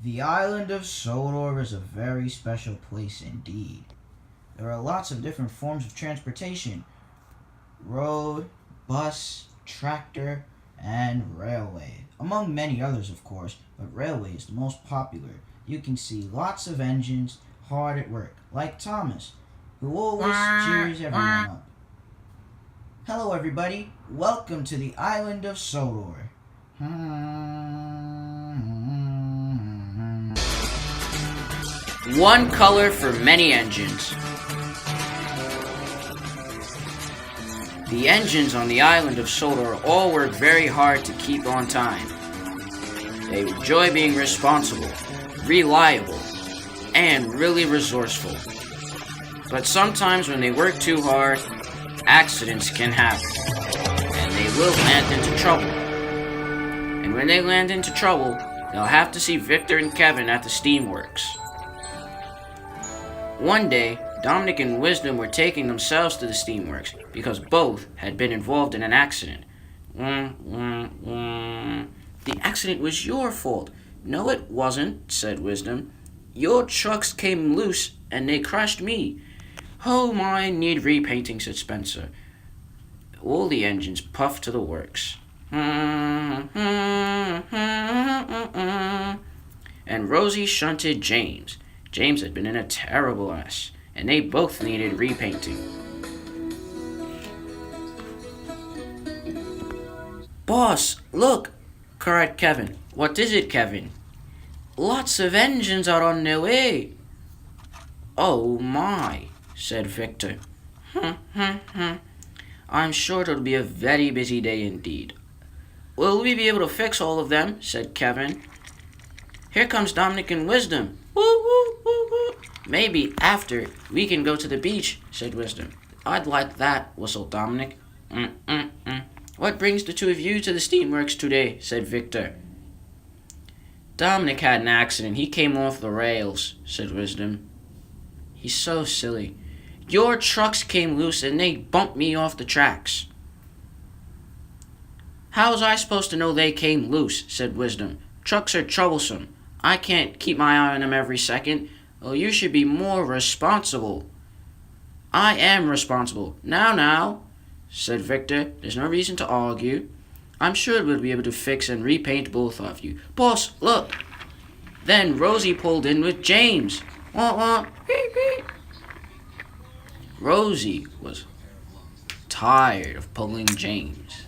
The island of Sodor is a very special place indeed. There are lots of different forms of transportation: road, bus, tractor, and railway, among many others, of course, but railway is the most popular. You can see lots of engines hard at work, like Thomas, who always cheers everyone up. Hello, everybody. Welcome to the island of Sodor. One color for many engines. The engines on the island of Sodor all work very hard to keep on time. They enjoy being responsible, reliable, and really resourceful. But sometimes when they work too hard, accidents can happen, and they will land into trouble. And when they land into trouble, they'll have to see Victor and Kevin at the steamworks. One day, Dominic and Wisdom were taking themselves to the steamworks because both had been involved in an accident. The accident was your fault. No, it wasn't, said Wisdom. Your trucks came loose and they crushed me. Oh, mine need repainting, said Spencer. All the engines puffed to the works. And Rosie shunted James. James had been in a terrible mess, and they both needed repainting. Boss, look, cried Kevin. What is it, Kevin? Lots of engines are on their way. Oh my, said Victor. I'm sure it'll be a very busy day indeed. Will we be able to fix all of them? Said Kevin. Here comes Dominic and Wisdom. Woo, woo, woo, woo. Maybe after we can go to the beach, said Wisdom. I'd like that, whistled Dominic. What brings the two of you to the steamworks today? Said Victor. Dominic had an accident. He came off the rails, said Wisdom. He's so silly. Your trucks came loose and they bumped me off the tracks. How was I supposed to know they came loose? Said Wisdom. Trucks are troublesome. I can't keep my eye on them every second. Well, you should be more responsible. I am responsible. Now, said Victor. There's no reason to argue. I'm sure we'll be able to fix and repaint both of you. Boss, look. Then Rosie pulled in with James. Rosie was tired of pulling James.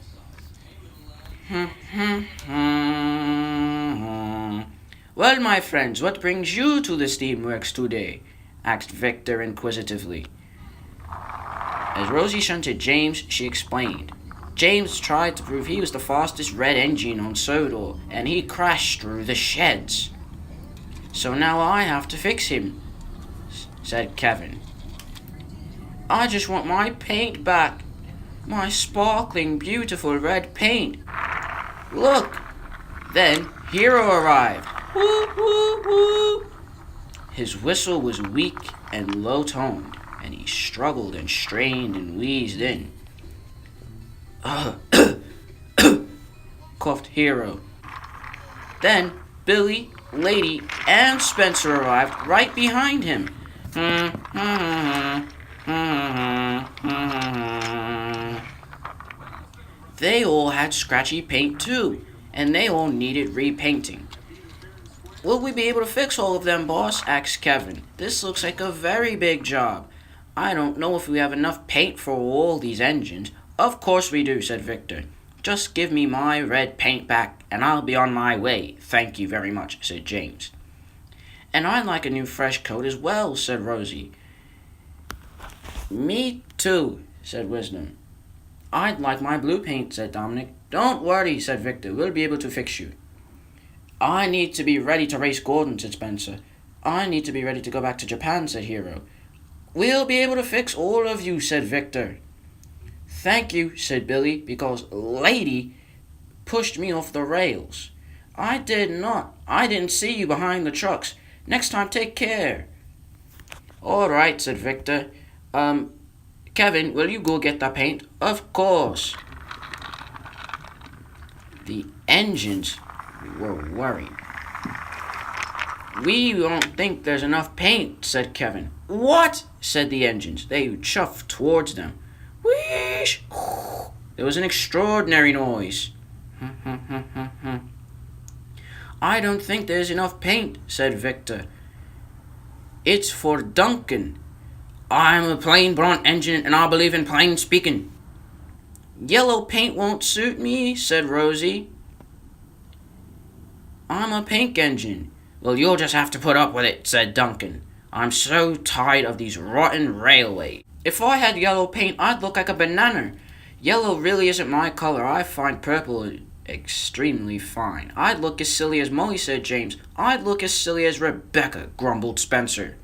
Well, my friends, what brings you to the steamworks today? Asked Victor inquisitively. As Rosie shunted James, she explained. James tried to prove he was the fastest red engine on Sodor, and he crashed through the sheds. So now I have to fix him, said Kevin. I just want my paint back. My sparkling, beautiful red paint. Look! Then Hero arrived. Woo, woo, woo. His whistle was weak and low-toned, and he struggled and strained and wheezed in. Coughed Hero. Then Billy, Lady, and Spencer arrived right behind him. They all had scratchy paint too, and they all needed repainting. Will we be able to fix all of them, boss? Asked Kevin. This looks like a very big job. I don't know if we have enough paint for all these engines. Of course we do, said Victor. Just give me my red paint back, and I'll be on my way. Thank you very much, said James. And I'd like a new fresh coat as well, said Rosie. Me too, said Wisdom. I'd like my blue paint, said Dominic. Don't worry, said Victor. We'll be able to fix you. I need to be ready to race Gordon, said Spencer. I need to be ready to go back to Japan, said Hero. We'll be able to fix all of you, said Victor. Thank you, said Billy, because Lady pushed me off the rails. I did not. I didn't see you behind the trucks. Next time, take care. All right, said Victor. Kevin, will you go get that paint? Of course. The engines were worried. We don't think there's enough paint, said Kevin. What? Said the engines. They chuffed towards them. Wheesh! There was an extraordinary noise. I don't think there's enough paint, said Victor. It's for Duncan. I'm a plain born engine and I believe in plain speaking. Yellow paint won't suit me, said Rosie. I'm a pink engine. Well, you'll just have to put up with it, said Duncan. I'm so tired of these rotten railways. If I had yellow paint, I'd look like a banana. Yellow really isn't my color. I find purple extremely fine. I'd look as silly as Molly, said James. I'd look as silly as Rebecca, grumbled Spencer.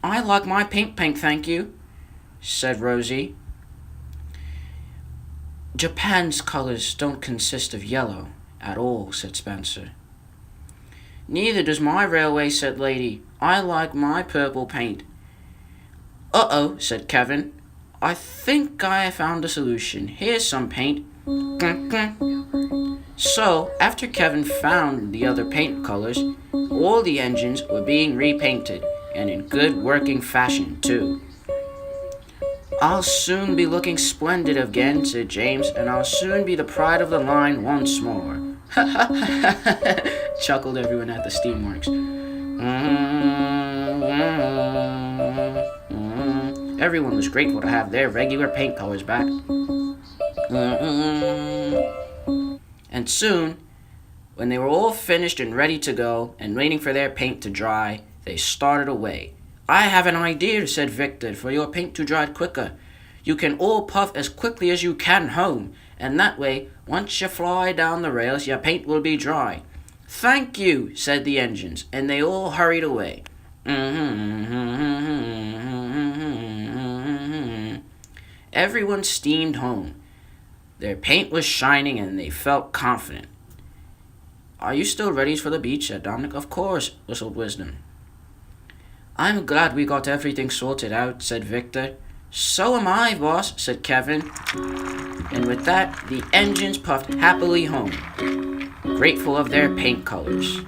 I like my pink, thank you, said Rosie. Japan's colors don't consist of yellow at all, said Spencer. Neither does my railway, said Lady. I like my purple paint. Uh-oh, said Kevin. I think I found a solution. Here's some paint. So, after Kevin found the other paint colors, all the engines were being repainted, and in good working fashion, too. I'll soon be looking splendid again, said James, and I'll soon be the pride of the line once more. Chuckled everyone at the steamworks. Everyone was grateful to have their regular paint colors back. And soon, when they were all finished and ready to go, and waiting for their paint to dry, they started away. I have an idea, said Victor, for your paint to dry quicker. You can all puff as quickly as you can home, and that way, once you fly down the rails, your paint will be dry. Thank you, said the engines, and they all hurried away. Everyone steamed home. Their paint was shining and they felt confident. Are you still ready for the beach, said Dominic. Of course, whistled Wisdom. I'm glad we got everything sorted out, said Victor. So am I, boss, said Kevin. And with that, the engines puffed happily home, grateful of their paint colors.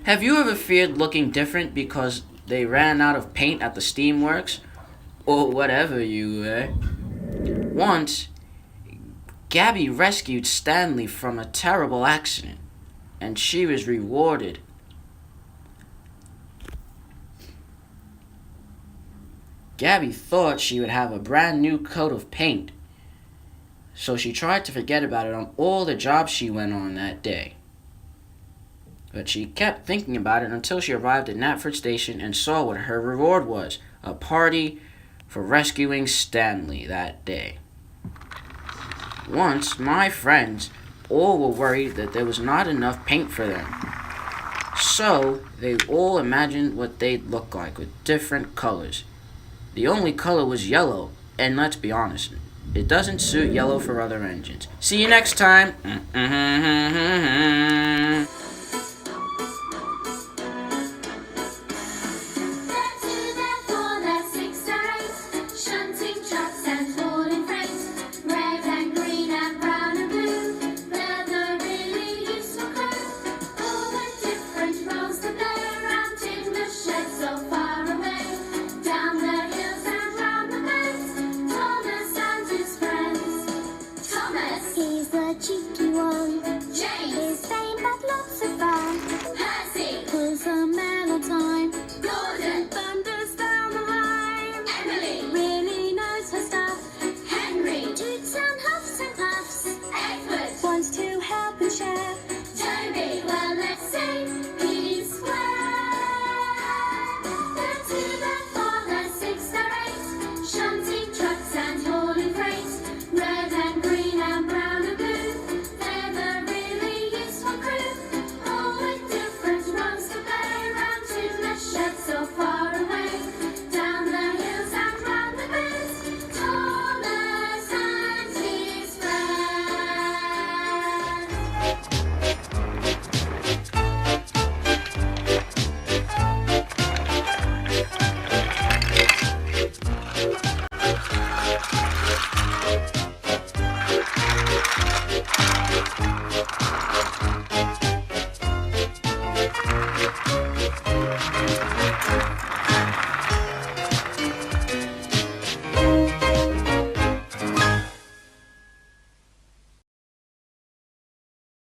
Have you ever feared looking different because they ran out of paint at the steamworks? Or whatever you were? Once, Gabby rescued Stanley from a terrible accident, and she was rewarded. Gabby thought she would have a brand new coat of paint, so she tried to forget about it on all the jobs she went on that day. But she kept thinking about it until she arrived at Knapford Station and saw what her reward was, a party for rescuing Stanley that day. Once, my friends all were worried that there was not enough paint for them. So, they all imagined what they'd look like with different colors. The only color was yellow, and let's be honest, it doesn't suit yellow for other engines. See you next time!